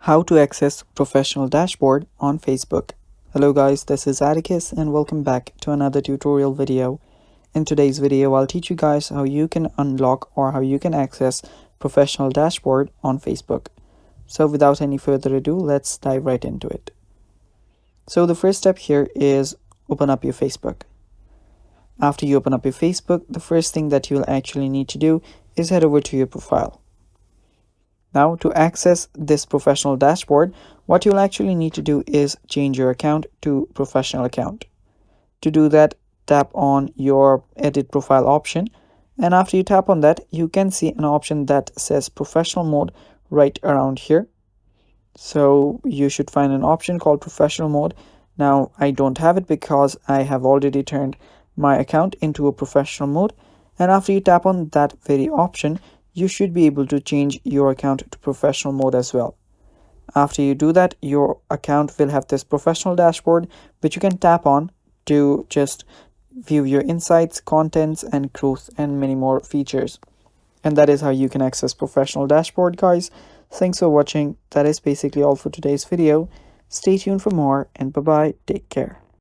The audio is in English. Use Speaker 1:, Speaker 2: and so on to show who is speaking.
Speaker 1: How to access professional dashboard on Facebook. Hello guys, this is Atticus and welcome back to another tutorial video. In today's video, I'll teach you guys how you can unlock or how you can access professional dashboard on Facebook. So without any further ado, let's dive right into it. So the first step here is open up your Facebook. After you open up your Facebook, the first thing that you'll actually need to do is head over to your profile. Now, to access this professional dashboard, what you'll actually need to do is change your account to professional account. To do that, tap on your edit profile option, and after you tap on that, you can see an option that says professional mode right around here. So you should find an option called professional mode. Now, I don't have it because I have already turned my account into a professional mode, and after you tap on that very option, you should be able to change your account to professional mode as well. After you do that, your account will have this professional dashboard which you can tap on to just view your insights, contents, and growth, and many more features. And that is how you can access professional dashboard, guys. Thanks for watching. That is basically all for today's video. Stay tuned for more, and bye bye. Take care.